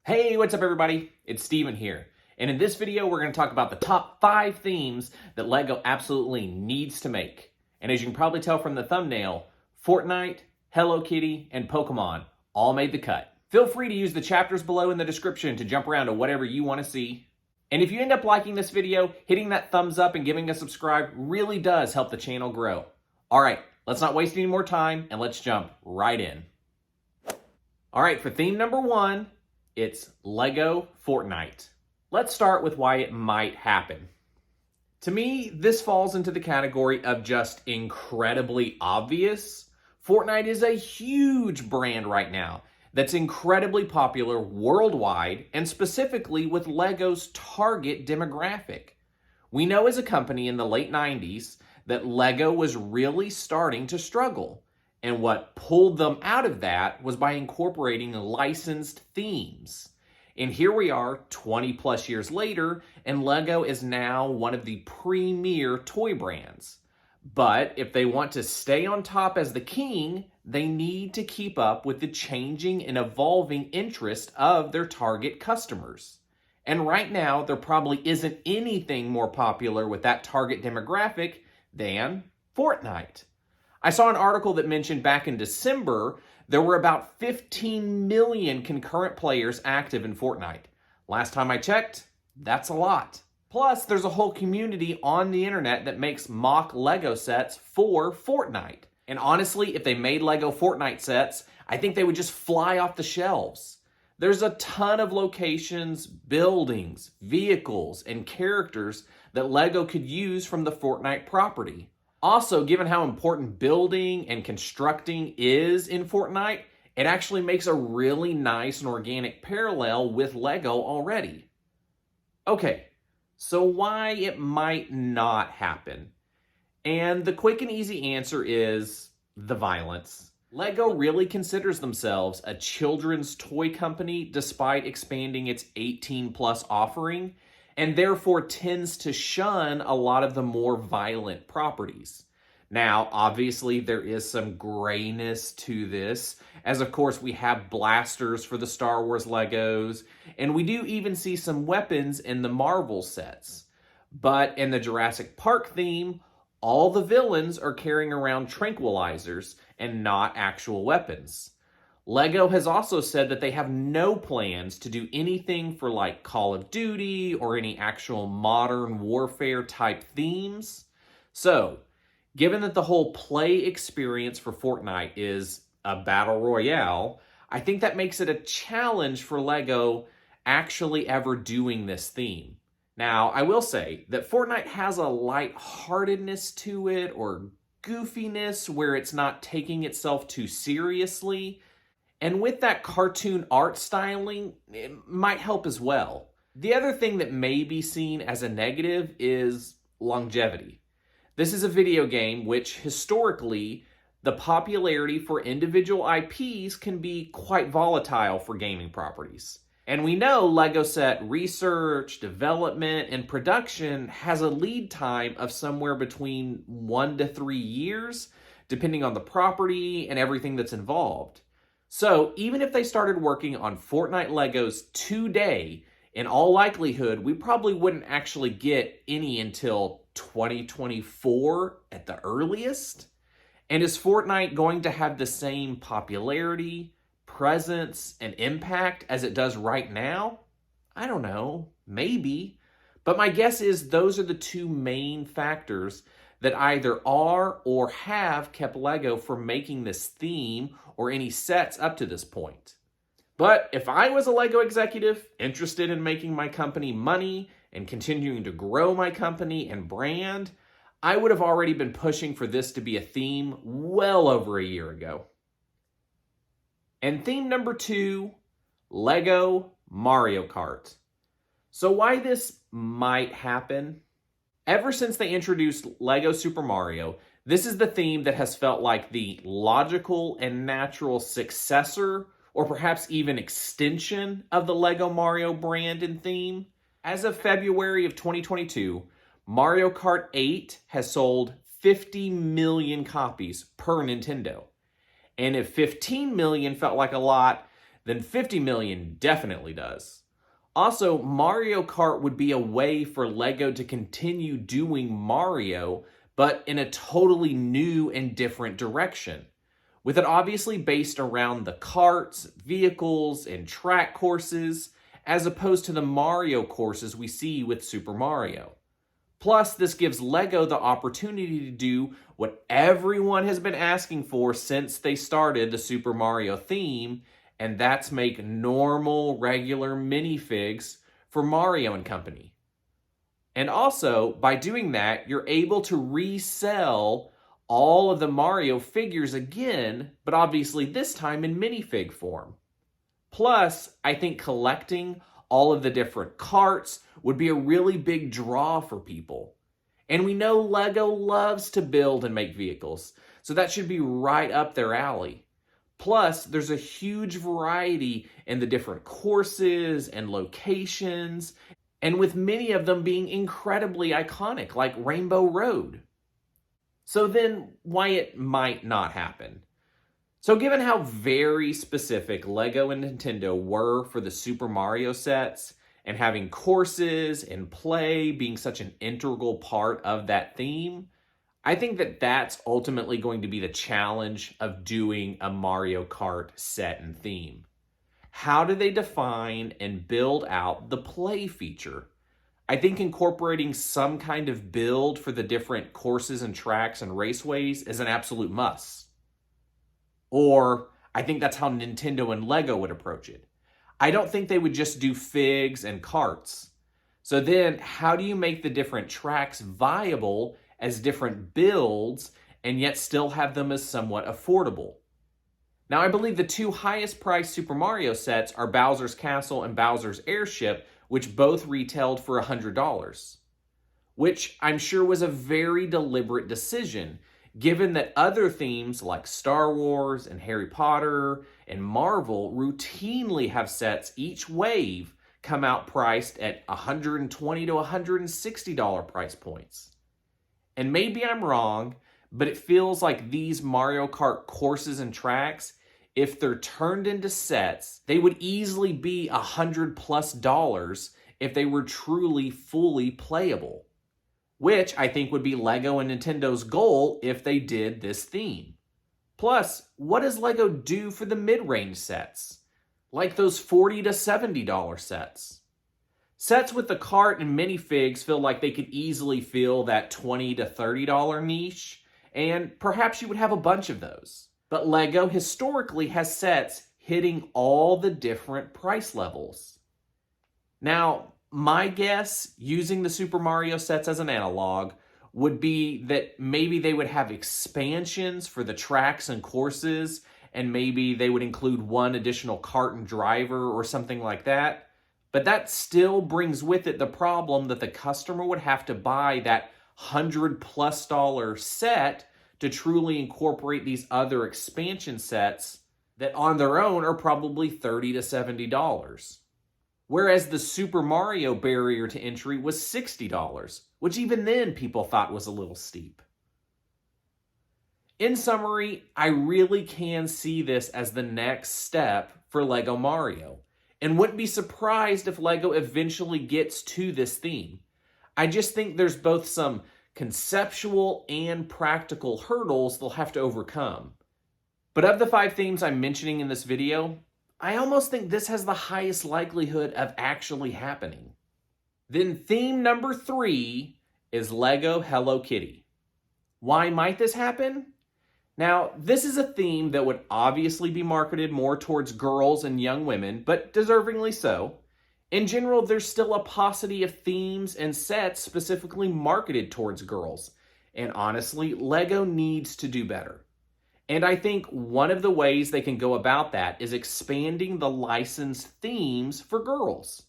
Hey, what's up everybody? It's Steven here. And in this video, we're going to talk about the top 5 themes that LEGO absolutely needs to make. And as you can probably tell from the thumbnail, Fortnite, Hello Kitty, and Pokemon all made the cut. Feel free to use the chapters below in the description to jump around to whatever you want to see. And if you end up liking this video, hitting that thumbs up and giving a subscribe really does help the channel grow. All right, let's not waste any more time and let's jump right in. All right, for theme number 1, it's LEGO Fortnite. Let's start with why it might happen. To me, this falls into the category of just incredibly obvious. Fortnite is a huge brand right now that's incredibly popular worldwide and specifically with LEGO's target demographic. We know as a company in the late 90s that LEGO was really starting to struggle. And what pulled them out of that was by incorporating licensed themes. And here we are 20 plus years later, and LEGO is now one of the premier toy brands. But if they want to stay on top as the king, they need to keep up with the changing and evolving interest of their target customers. And right now, there probably isn't anything more popular with that target demographic than Fortnite. I saw an article that mentioned back in December, there were about 15 million concurrent players active in Fortnite. Last time I checked, that's a lot. Plus, there's a whole community on the internet that makes mock LEGO sets for Fortnite. And honestly, if they made LEGO Fortnite sets, I think they would just fly off the shelves. There's a ton of locations, buildings, vehicles, and characters that LEGO could use from the Fortnite property. Also, given how important building and constructing is in Fortnite, it actually makes a really nice and organic parallel with LEGO already. Okay, so why it might not happen? And the quick and easy answer is the violence. LEGO really considers themselves a children's toy company despite expanding its 18+ offering, and therefore tends to shun a lot of the more violent properties. Now, obviously, there is some grayness to this, as of course we have blasters for the Star Wars Legos, and we do even see some weapons in the Marvel sets. But in the Jurassic Park theme, all the villains are carrying around tranquilizers and not actual weapons. LEGO has also said that they have no plans to do anything for like Call of Duty or any actual modern warfare type themes. So, given that the whole play experience for Fortnite is a battle royale, I think that makes it a challenge for LEGO actually ever doing this theme. Now, I will say that Fortnite has a lightheartedness to it or goofiness where it's not taking itself too seriously. And with that cartoon art styling, it might help as well. The other thing that may be seen as a negative is longevity. This is a video game which historically, the popularity for individual IPs can be quite volatile for gaming properties. And we know LEGO set research, development, and production has a lead time of somewhere between 1 to 3 years, depending on the property and everything that's involved. So even if they started working on Fortnite Legos today, in all likelihood, we probably wouldn't actually get any until 2024 at the earliest. And is Fortnite going to have the same popularity, presence, and impact as it does right now? I don't know, maybe. But my guess is those are the two main factors that either are or have kept LEGO from making this theme or any sets up to this point. But if I was a LEGO executive interested in making my company money and continuing to grow my company and brand, I would have already been pushing for this to be a theme well over a year ago. And theme number 2, LEGO Mario Kart. So why this might happen? Ever since they introduced LEGO Super Mario, this is the theme that has felt like the logical and natural successor or perhaps even extension of the LEGO Mario brand and theme. As of February of 2022, Mario Kart 8 has sold 50 million copies per Nintendo. And if 15 million felt like a lot, then 50 million definitely does. Also, Mario Kart would be a way for LEGO to continue doing Mario, but in a totally new and different direction, with it obviously based around the karts, vehicles, and track courses, as opposed to the Mario courses we see with Super Mario. Plus, this gives LEGO the opportunity to do what everyone has been asking for since they started the Super Mario theme, and that's make normal, regular minifigs for Mario and company. And also, by doing that, you're able to resell all of the Mario figures again, but obviously this time in minifig form. Plus, I think collecting all of the different karts would be a really big draw for people. And we know LEGO loves to build and make vehicles, so that should be right up their alley. Plus, there's a huge variety in the different courses and locations, and with many of them being incredibly iconic, like Rainbow Road. So then, why it might not happen? So given how very specific LEGO and Nintendo were for the Super Mario sets, and having courses and play being such an integral part of that theme, I think that that's ultimately going to be the challenge of doing a Mario Kart set and theme. How do they define and build out the play feature? I think incorporating some kind of build for the different courses and tracks and raceways is an absolute must. Or I think that's how Nintendo and LEGO would approach it. I don't think they would just do figs and karts. So then how do you make the different tracks viable as different builds and yet still have them as somewhat affordable? Now, I believe the two highest priced Super Mario sets are Bowser's Castle and Bowser's Airship, which both retailed for $100, which I'm sure was a very deliberate decision, given that other themes like Star Wars and Harry Potter and Marvel routinely have sets each wave come out priced at $120 to $160 price points. And maybe I'm wrong, but it feels like these Mario Kart courses and tracks, if they're turned into sets, they would easily be $100+ if they were truly fully playable, which I think would be LEGO and Nintendo's goal if they did this theme. Plus, what does LEGO do for the mid-range sets? Like those $40 to $70 sets. Sets with the cart and minifigs feel like they could easily fill that $20 to $30 niche, and perhaps you would have a bunch of those. But LEGO historically has sets hitting all the different price levels. Now, my guess, using the Super Mario sets as an analog, would be that maybe they would have expansions for the tracks and courses, and maybe they would include one additional kart and driver or something like that. But that still brings with it the problem that the customer would have to buy that $100+ set to truly incorporate these other expansion sets that on their own are probably $30 to $70. Whereas the Super Mario barrier to entry was $60, which even then people thought was a little steep. In summary, I really can see this as the next step for LEGO Mario, and wouldn't be surprised if LEGO eventually gets to this theme. I just think there's both some conceptual and practical hurdles they'll have to overcome. But of the 5 themes I'm mentioning in this video, I almost think this has the highest likelihood of actually happening. Then theme number 3 is LEGO Hello Kitty. Why might this happen? Now, this is a theme that would obviously be marketed more towards girls and young women, but deservingly so. In general, there's still a paucity of themes and sets specifically marketed towards girls. And honestly, LEGO needs to do better. And I think one of the ways they can go about that is expanding the licensed themes for girls.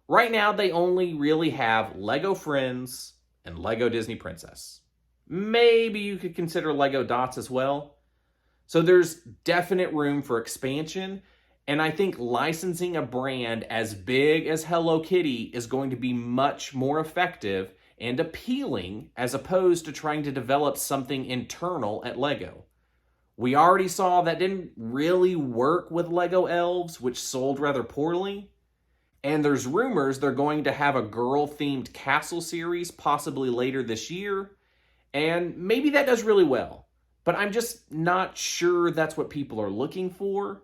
Right now, they only really have LEGO Friends and LEGO Disney Princess. Maybe you could consider LEGO Dots as well. So there's definite room for expansion, and I think licensing a brand as big as Hello Kitty is going to be much more effective and appealing as opposed to trying to develop something internal at LEGO. We already saw that didn't really work with Lego Elves, which sold rather poorly. And there's rumors they're going to have a girl-themed castle series possibly later this year. And maybe that does really well. But I'm just not sure that's what people are looking for.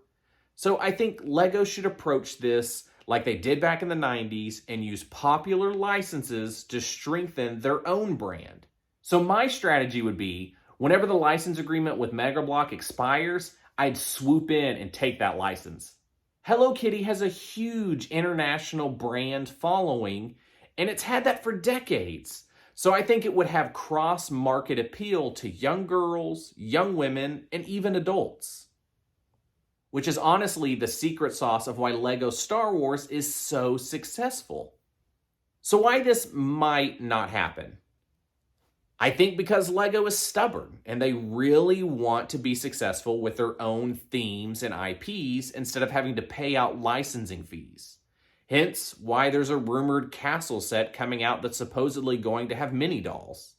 So I think LEGO should approach this like they did back in the 90s and use popular licenses to strengthen their own brand. So my strategy would be, whenever the license agreement with Mega Block expires, I'd swoop in and take that license. Hello Kitty has a huge international brand following, and it's had that for decades. So I think it would have cross-market appeal to young girls, young women, and even adults. Which is honestly the secret sauce of why LEGO Star Wars is so successful. So why this might not happen? I think because LEGO is stubborn and they really want to be successful with their own themes and IPs instead of having to pay out licensing fees. Hence why there's a rumored castle set coming out that's supposedly going to have mini dolls.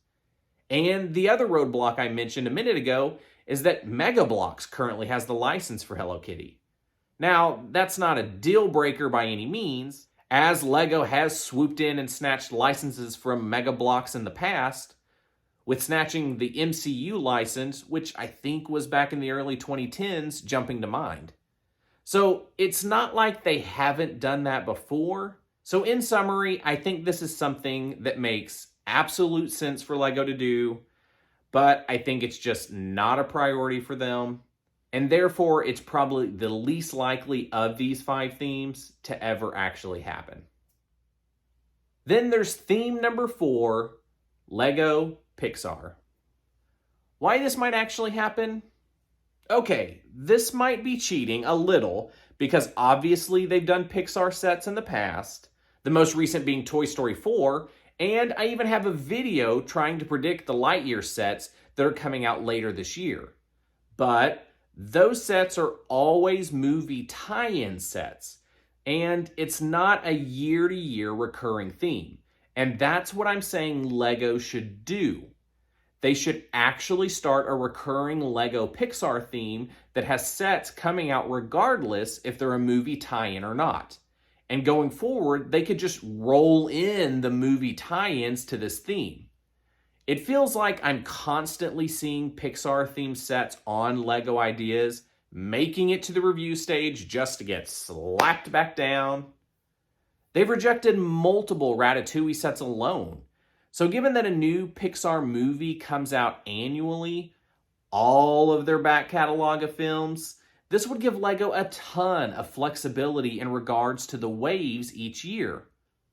And the other roadblock I mentioned a minute ago is that Mega Bloks currently has the license for Hello Kitty. Now, that's not a deal breaker by any means, as LEGO has swooped in and snatched licenses from Mega Bloks in the past, with snatching the MCU license, which I think was back in the early 2010s, jumping to mind. So it's not like they haven't done that before. So in summary, I think this is something that makes absolute sense for LEGO to do, but I think it's just not a priority for them, and therefore it's probably the least likely of these 5 themes to ever actually happen. Then there's theme number 4, LEGO Pixar. Why this might actually happen? Okay, this might be cheating a little because obviously they've done Pixar sets in the past, the most recent being Toy Story 4, and I even have a video trying to predict the Lightyear sets that are coming out later this year. But those sets are always movie tie-in sets, and it's not a year-to-year recurring theme. And that's what I'm saying LEGO should do. They should actually start a recurring LEGO Pixar theme that has sets coming out regardless if they're a movie tie-in or not. And going forward, they could just roll in the movie tie-ins to this theme. It feels like I'm constantly seeing Pixar-themed sets on LEGO Ideas, making it to the review stage just to get slapped back down. They've rejected multiple Ratatouille sets alone. So given that a new Pixar movie comes out annually, all of their back catalog of films, this would give LEGO a ton of flexibility in regards to the waves each year.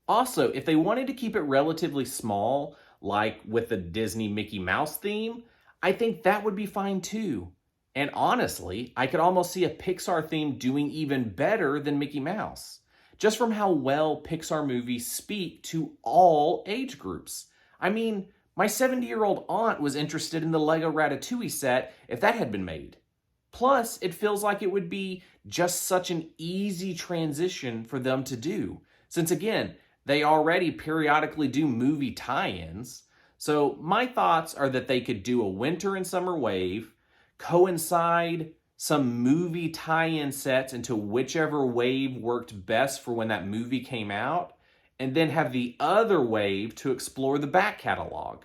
Also, if they wanted to keep it relatively small, like with the Disney Mickey Mouse theme, I think that would be fine too. And honestly, I could almost see a Pixar theme doing even better than Mickey Mouse, just from how well Pixar movies speak to all age groups. I mean, my 70-year-old aunt was interested in the LEGO Ratatouille set if that had been made. Plus, it feels like it would be just such an easy transition for them to do, since again, they already periodically do movie tie-ins. So my thoughts are that they could do a winter and summer wave, coincide some movie tie-in sets into whichever wave worked best for when that movie came out, and then have the other wave to explore the back catalog.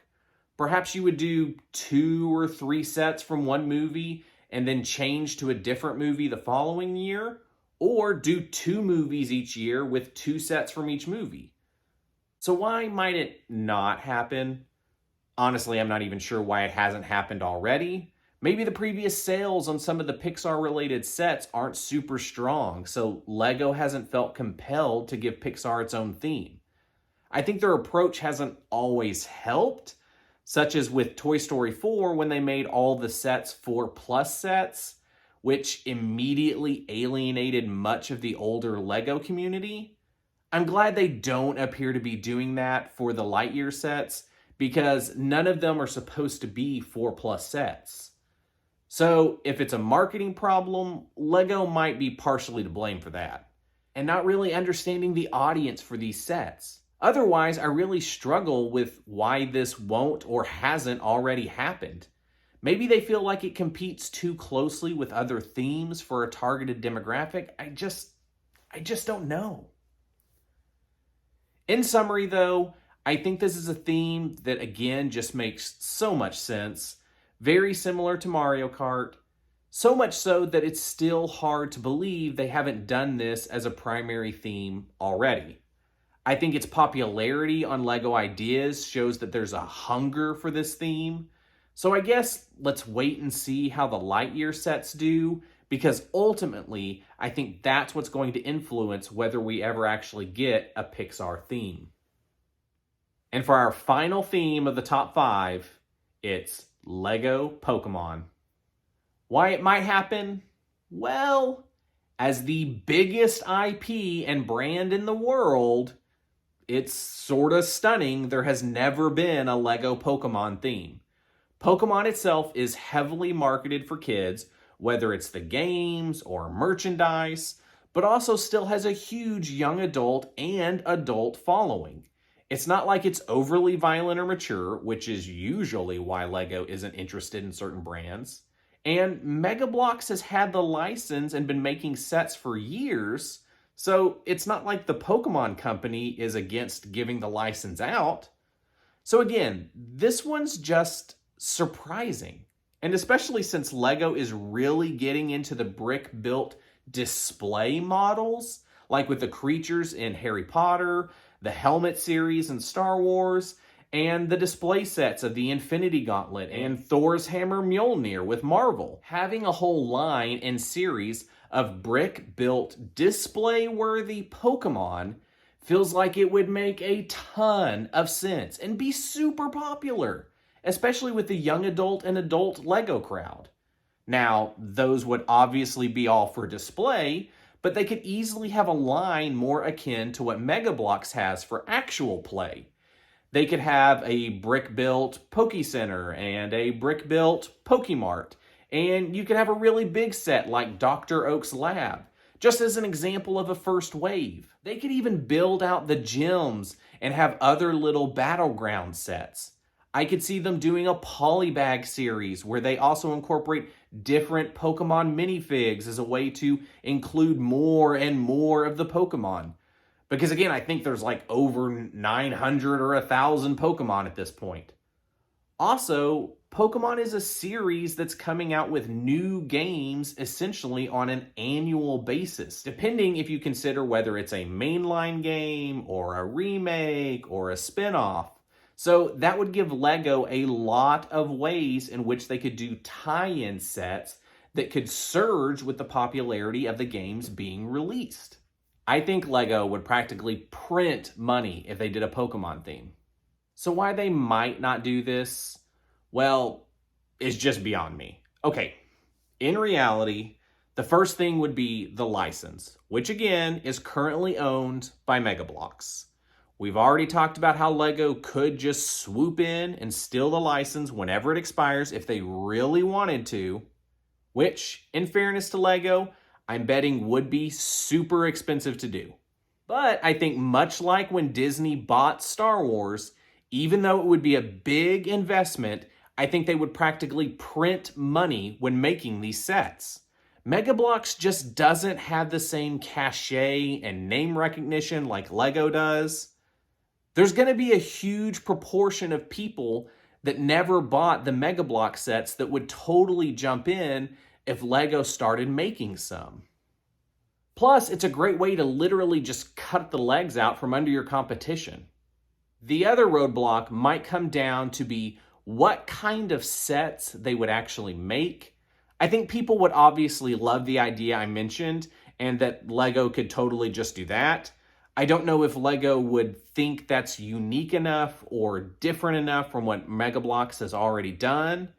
Perhaps you would do 2 or 3 sets from one movie and then change to a different movie the following year, or do 2 movies each year with 2 sets from each movie. So why might it not happen? Honestly, I'm not even sure why it hasn't happened already. Maybe the previous sales on some of the Pixar-related sets aren't super strong, so LEGO hasn't felt compelled to give Pixar its own theme. I think their approach hasn't always helped, such as with Toy Story 4 when they made all the sets 4+ sets, which immediately alienated much of the older LEGO community. I'm glad they don't appear to be doing that for the Lightyear sets, because none of them are supposed to be 4+ sets. So if it's a marketing problem, LEGO might be partially to blame for that, and not really understanding the audience for these sets. Otherwise, I really struggle with why this won't or hasn't already happened. Maybe they feel like it competes too closely with other themes for a targeted demographic. I just don't know. In summary, though, I think this is a theme that, again, just makes so much sense. Very similar to Mario Kart. So much so that it's still hard to believe they haven't done this as a primary theme already. I think its popularity on LEGO Ideas shows that there's a hunger for this theme. So I guess let's wait and see how the Lightyear sets do, because ultimately, I think that's what's going to influence whether we ever actually get a Pixar theme. And for our final theme of the top 5, it's LEGO Pokémon. Why it might happen? Well, as the biggest IP and brand in the world, it's sort of stunning there has never been a LEGO Pokémon theme. Pokemon itself is heavily marketed for kids, whether it's the games or merchandise, but also still has a huge young adult and adult following. It's not like it's overly violent or mature, which is usually why LEGO isn't interested in certain brands. And Mega Bloks has had the license and been making sets for years, so it's not like the Pokemon company is against giving the license out. So again, this one's just surprising. And especially since LEGO is really getting into the brick-built display models, like with the creatures in Harry Potter, the helmet series in Star Wars, and the display sets of the Infinity Gauntlet and Thor's Hammer Mjolnir with Marvel. Having a whole line and series of brick-built display-worthy Pokemon feels like it would make a ton of sense and be super popular, especially with the young adult and adult LEGO crowd. Now, those would obviously be all for display, but they could easily have a line more akin to what Mega Bloks has for actual play. They could have a brick-built Poke Center and a brick-built Pokemart, and you could have a really big set like Dr. Oak's lab, just as an example of a first wave. They could even build out the gyms and have other little battleground sets. I could see them doing a polybag series where they also incorporate different Pokemon minifigs as a way to include more and more of the Pokemon. Because again, I think there's like over 900 or 1,000 Pokemon at this point. Also, Pokemon is a series that's coming out with new games essentially on an annual basis, depending if you consider whether it's a mainline game or a remake or a spin-off. So that would give LEGO a lot of ways in which they could do tie-in sets that could surge with the popularity of the games being released. I think LEGO would practically print money if they did a Pokemon theme. So why they might not do this, well, it's just beyond me. Okay, in reality, the first thing would be the license, which again is currently owned by Mega Bloks. We've already talked about how LEGO could just swoop in and steal the license whenever it expires if they really wanted to, which, in fairness to LEGO, I'm betting would be super expensive to do. But I think much like when Disney bought Star Wars, even though it would be a big investment, I think they would practically print money when making these sets. Mega Bloks just doesn't have the same cachet and name recognition like LEGO does. There's going to be a huge proportion of people that never bought the Mega Bloks sets that would totally jump in if LEGO started making some. Plus, it's a great way to literally just cut the legs out from under your competition. The other roadblock might come down to be what kind of sets they would actually make. I think people would obviously love the idea I mentioned and that LEGO could totally just do that. I don't know if LEGO would think that's unique enough or different enough from what Mega Bloks has already done.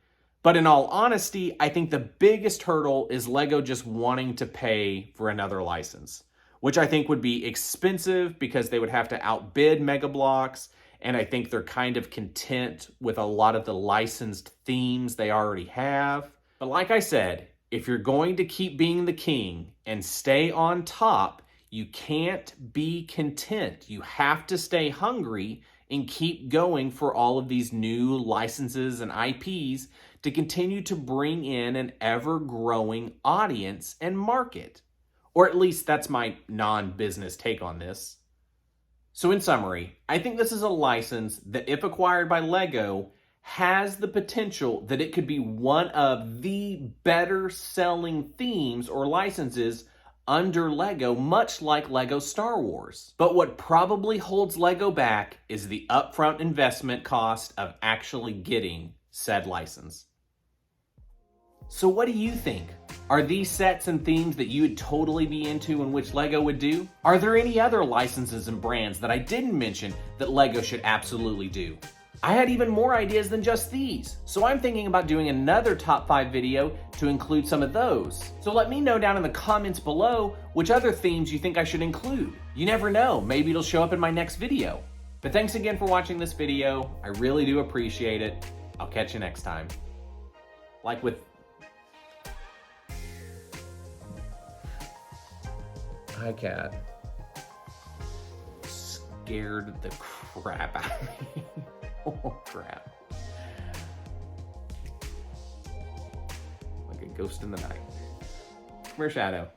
But in all honesty, I think the biggest hurdle is LEGO just wanting to pay for another license, which I think would be expensive because they would have to outbid Mega Bloks, and I think they're kind of content with a lot of the licensed themes they already have. But like I said, if you're going to keep being the king and stay on top, You can't be content. You have to stay hungry and keep going for all of these new licenses and IPs to continue to bring in an ever-growing audience and market. Or at least that's my non-business take on this. So in summary, I think this is a license that, if acquired by LEGO, has the potential that it could be one of the better selling themes or licenses under LEGO, much like LEGO Star Wars. But what probably holds LEGO back is the upfront investment cost of actually getting said license. So what do you think? Are these sets and themes that you would totally be into and which LEGO would do? Are there any other licenses and brands that I didn't mention that LEGO should absolutely do? I had even more ideas than just these, so I'm thinking about doing another top 5 video to include some of those. So let me know down in the comments below which other themes you think I should include. You never know, maybe it'll show up in my next video. But thanks again for watching this video. I really do appreciate it. I'll catch you next time. Like with... Hi, cat. Scared the crap out of me. Oh, crap. Like a ghost in the night. Come here, Shadow.